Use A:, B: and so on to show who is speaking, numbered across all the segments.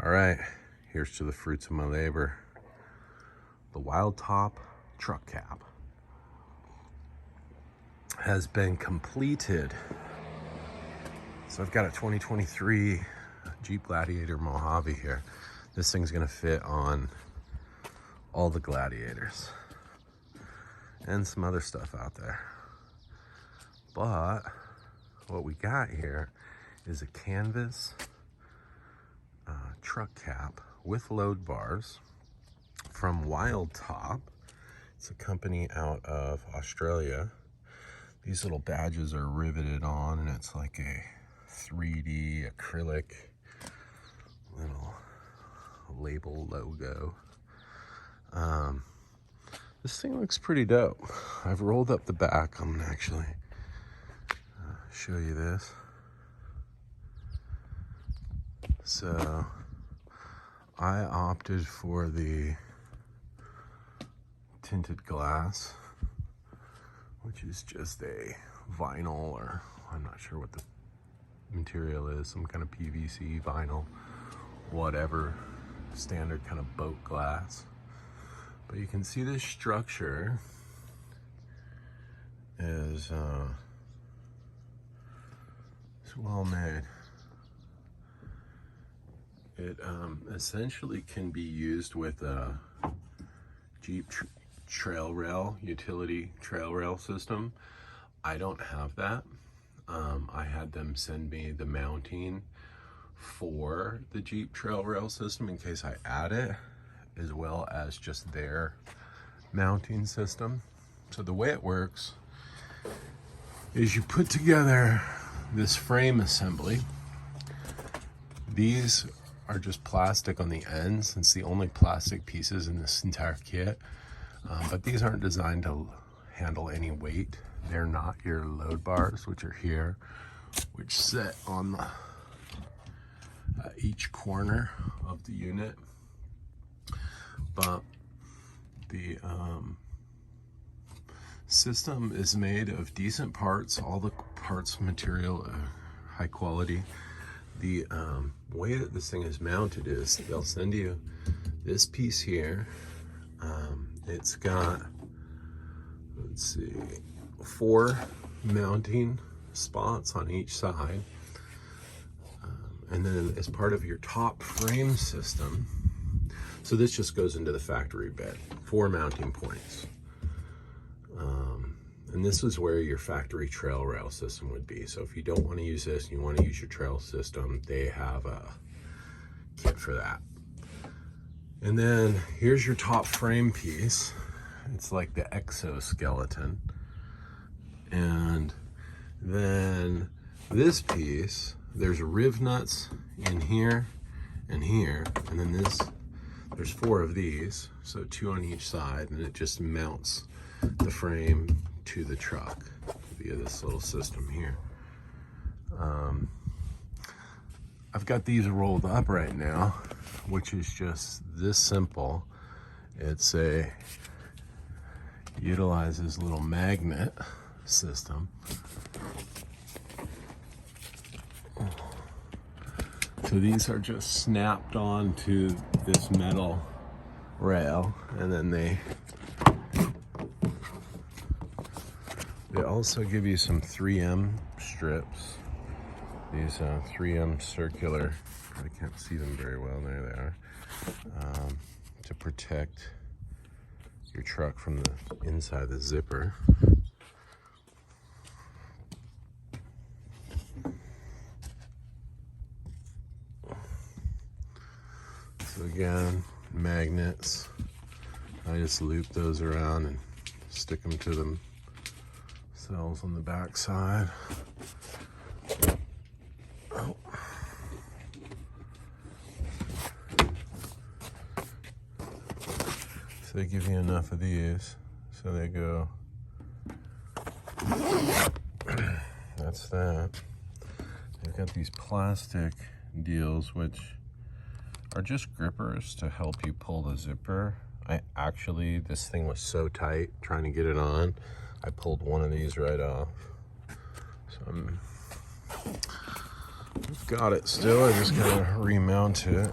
A: All right, here's to the fruits of my labor. The wild top truck cap has been completed. So I've got a 2023 Jeep Gladiator Mojave here. This thing's gonna fit on all the Gladiators and some other stuff out there. But what we got here is a canvas truck cap with load bars from Wild Top. It's a company out of Australia. These little badges are riveted on, and it's like a 3D acrylic little label logo. This thing looks pretty dope. I've rolled up the back. I'm gonna actually show you this. So I opted for the tinted glass, which is just a vinyl, or I'm not sure what the material is, some kind of PVC, vinyl, whatever, standard kind of boat glass. But you can see this structure is it's well made. It essentially can be used with a Jeep trail rail, utility trail rail system. I don't have that. I had them send me the mounting for the Jeep trail rail system in case I add it, as well as just their mounting system. So the way it works is you put together this frame assembly. These are just plastic on the ends. It's the only plastic pieces in this entire kit. But these aren't designed to handle any weight. They're not your load bars, which are here, which sit on the, each corner of the unit. But the system is made of decent parts. All the parts material high quality. The way that this thing is mounted is they'll send you this piece here. It's got, let's see, 4 mounting spots on each side. And then as part of your top frame system, so this just goes into the factory bed, 4 mounting points. And this is where your factory trail rail system would be. So if you don't want to use this and you want to use your trail system, they have a kit for that. And then here's your top frame piece. It's like the exoskeleton. And then this piece, there's riv nuts in here and here. And then there's 4 of these, so 2 on each side, and it just mounts the frame to the truck via this little system here. I've got these rolled up right now, which is just this simple. It's utilizes a little magnet system. So these are just snapped onto this metal rail, and then they also give you some 3M strips. These 3M circular, I can't see them very well, there they are, to protect your truck from the inside of the zipper. So again, magnets. I just loop those around and stick them to them cells on the back side. Oh. So they give you enough of these, so they go. That's that. They've got these plastic deals, which are just grippers to help you pull the zipper. This thing was so tight trying to get it on, I pulled one of these right off. So I've got it still, I just gotta remount it.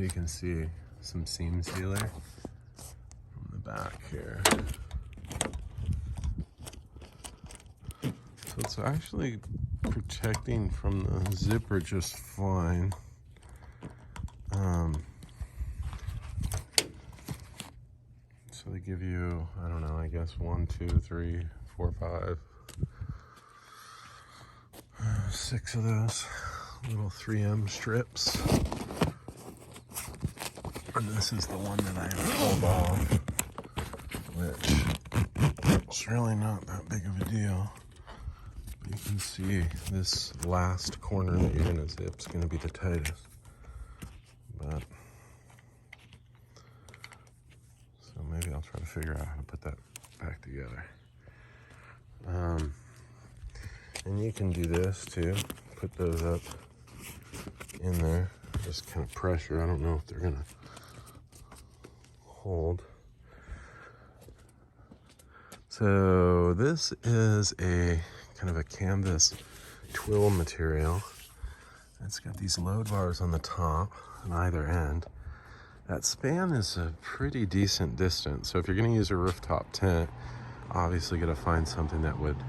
A: So you can see some seam sealer from the back here. So it's actually protecting from the zipper just fine. So they give you, I don't know, I guess 1, 2, 3, 4, 5, 6 of those little 3M strips. And this is the one that I have pulled off, which is really not that big of a deal. You can see this last corner that you're gonna zip is gonna be the tightest. But, so maybe I'll try to figure out how to put that back together. And you can do this too, put those up in there, just kind of pressure. I don't know if they're gonna hold. So this is a kind of a canvas twill material. It's got these load bars on the top and either end. That span is a pretty decent distance. So if you're gonna use a rooftop tent, obviously gotta find something that would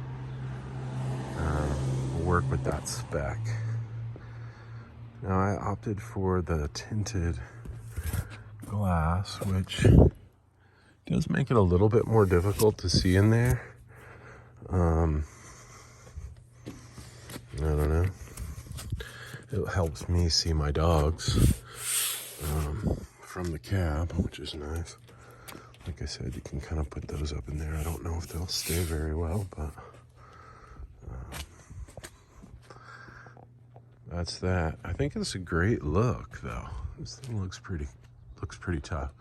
A: work with that spec. Now I opted for the tinted glass, which does make it a little bit more difficult to see in there. I don't know. It helps me see my dogs from the cab, which is nice. Like I said, you can kind of put those up in there. I don't know if they'll stay very well, but that's that. I think it's a great look, though. This thing looks pretty tough.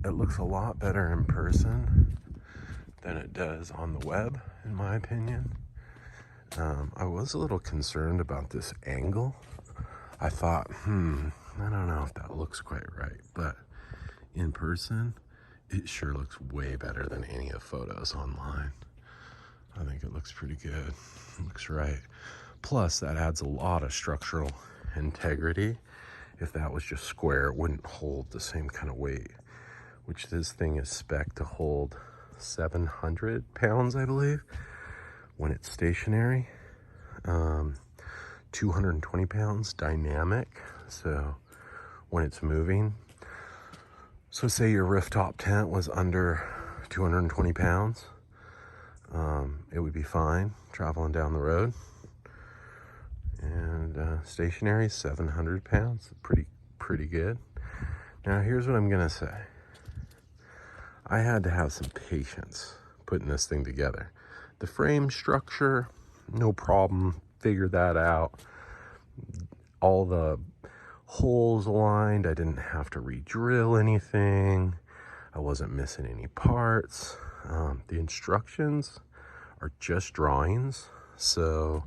A: It looks a lot better in person than it does on the web, in my opinion. I was a little concerned about this angle. I thought, I don't know if that looks quite right, but in person, it sure looks way better than any of the photos online. I think it looks pretty good. It looks right. Plus, that adds a lot of structural integrity. If that was just square, it wouldn't hold the same kind of weight, which this thing is spec'd to hold 700 pounds, I believe, when it's stationary. 220 pounds dynamic, so when it's moving. So say your rooftop tent was under 220 pounds, it would be fine traveling down the road. And stationary, 700 pounds, pretty good. Now here's what I'm gonna say. I had to have some patience putting this thing together. The frame structure, no problem, figured that out. All the holes aligned, I didn't have to re-drill anything. I wasn't missing any parts. The instructions are just drawings, so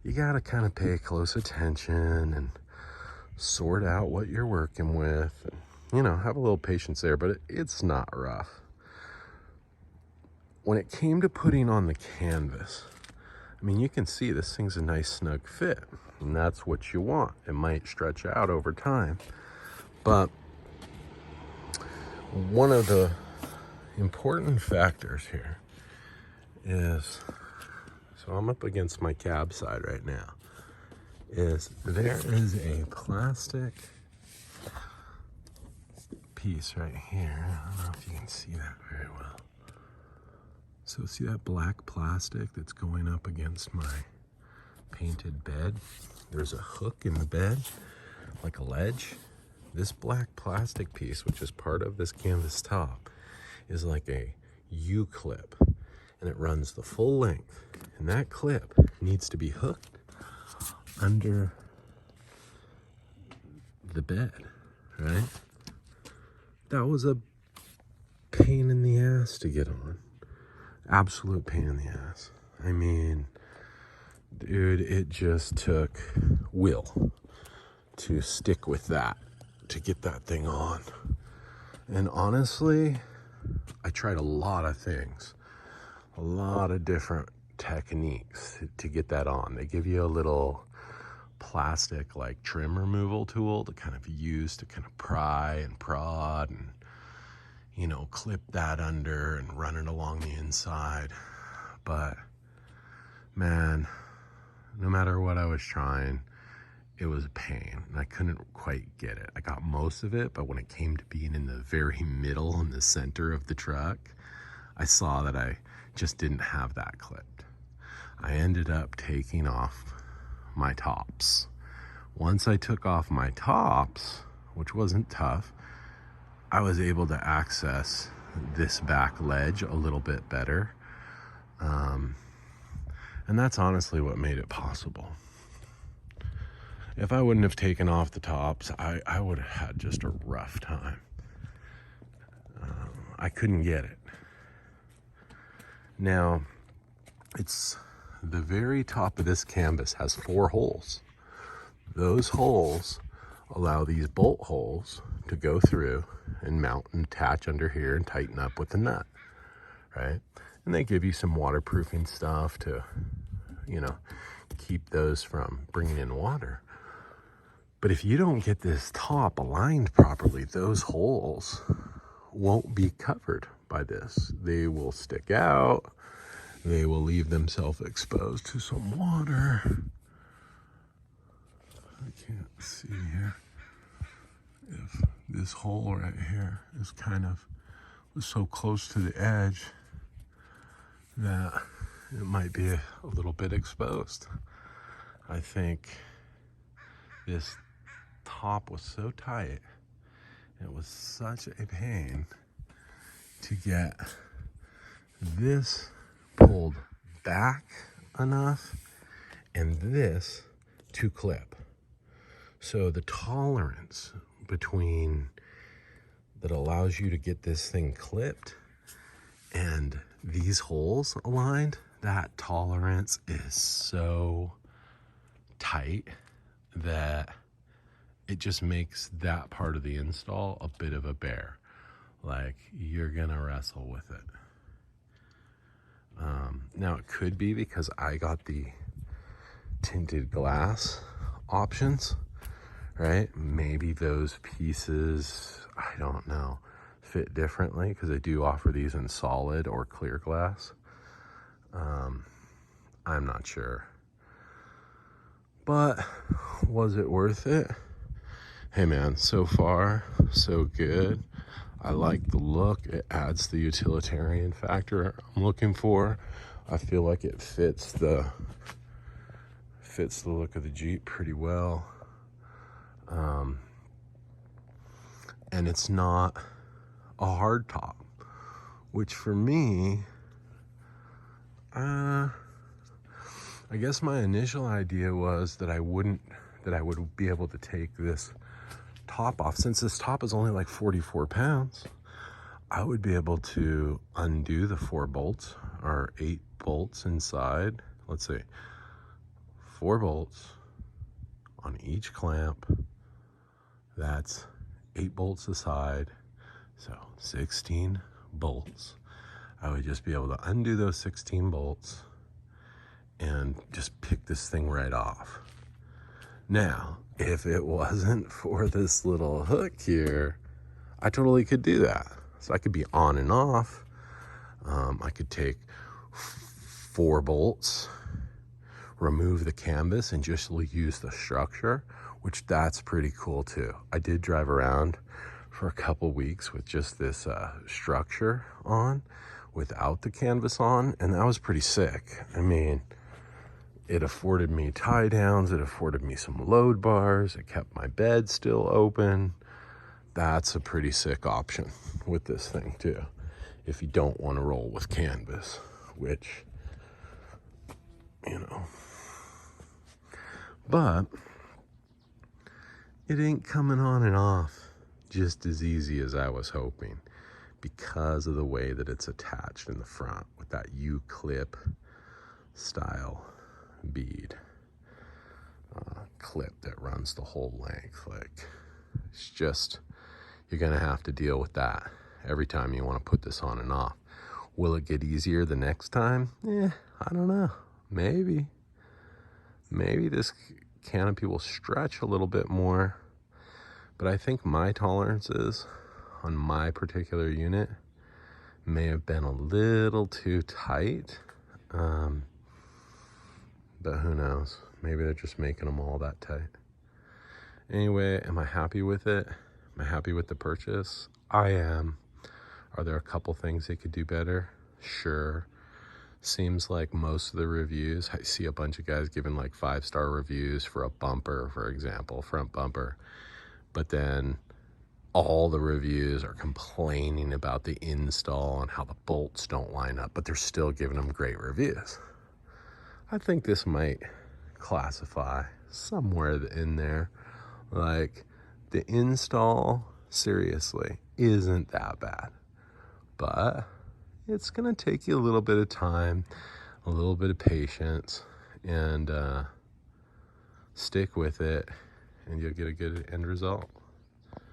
A: you gotta kind of pay close attention and sort out what you're working with. And, you know, have a little patience there, but it's not rough. When it came to putting on the canvas, I mean, you can see this thing's a nice snug fit, and that's what you want. It might stretch out over time, but one of the important factors here is, so I'm up against my cab side right now, is there is a plastic piece right here. I don't know if you can see that very well. So see that black plastic that's going up against my painted bed? There's a hook in the bed, like a ledge. This black plastic piece, which is part of this canvas top, is like a U-clip, and it runs the full length. And that clip needs to be hooked under the bed, right? That was a pain in the ass to get on. Absolute pain in the ass. I mean, dude, it just took will to stick with that, to get that thing on. And honestly, I tried a lot of things, a lot of different techniques to get that on. They give you a little plastic like trim removal tool to kind of use to kind of pry and prod and, you know, clip that under and run it along the inside. But man, no matter what I was trying, it was a pain and I couldn't quite get it. I got most of it, but when it came to being in the very middle, in the center of the truck, I saw that I just didn't have that clipped. I ended up taking off my tops. Once I took off my tops, which wasn't tough, I was able to access this back ledge a little bit better. And that's honestly what made it possible. If I wouldn't have taken off the tops, I would have had just a rough time. I couldn't get it. Now, it's the very top of this canvas has 4 holes. Those holes allow these bolt holes to go through and mount and attach under here and tighten up with the nut, right? And they give you some waterproofing stuff to, you know, keep those from bringing in water. But if you don't get this top aligned properly, those holes won't be covered by this. They will stick out. They will leave themselves exposed to some water. I can't see here if this hole right here is kind of was so close to the edge that it might be a little bit exposed. I think this top was so tight, it was such a pain to get this pulled back enough and this to clip. So the tolerance between that allows you to get this thing clipped and these holes aligned, that tolerance is so tight that it just makes that part of the install a bit of a bear. Like, you're gonna wrestle with it. Now it could be because I got the tinted glass options, right? Maybe those pieces, I don't know, fit differently because they do offer these in solid or clear glass. I'm not sure. But was it worth it? Hey man, so far, so good. I like the look. It adds the utilitarian factor I'm looking for. I feel like it fits the look of the Jeep pretty well. And it's not a hard top, which for me, I guess my initial idea was that I would be able to take this top off. Since this top is only like 44 pounds, I would be able to undo the 4 bolts or 8 bolts inside. Let's see, 4 bolts on each clamp. That's 8 bolts aside, so 16 bolts. I would just be able to undo those 16 bolts and just pick this thing right off. Now, if it wasn't for this little hook here, I totally could do that. So I could be on and off. I could take 4 bolts, remove the canvas, and just use the structure, which that's pretty cool too. I did drive around for a couple weeks with just this structure on without the canvas on, and that was pretty sick. I mean, it afforded me tie downs, it afforded me some load bars, it kept my bed still open. That's a pretty sick option with this thing too, if you don't want to roll with canvas, which, you know. But it ain't coming on and off just as easy as I was hoping, because of the way that it's attached in the front with that U-clip style bead clip that runs the whole length. Like, it's just, you're gonna have to deal with that every time you want to put this on and off. Will it get easier the next time? I don't know. Maybe this canopy will stretch a little bit more, but I think my tolerances on my particular unit may have been a little too tight. But who knows? Maybe they're just making them all that tight. Anyway, am I happy with it? Am I happy with the purchase? I am. Are there a couple things they could do better? Sure. Seems like most of the reviews, I see a bunch of guys giving like 5-star reviews for a bumper, for example, front bumper. But then all the reviews are complaining about the install and how the bolts don't line up, but they're still giving them great reviews. I think this might classify somewhere in there. Like, the install, seriously, isn't that bad. But it's going to take you a little bit of time, a little bit of patience, and stick with it, and you'll get a good end result.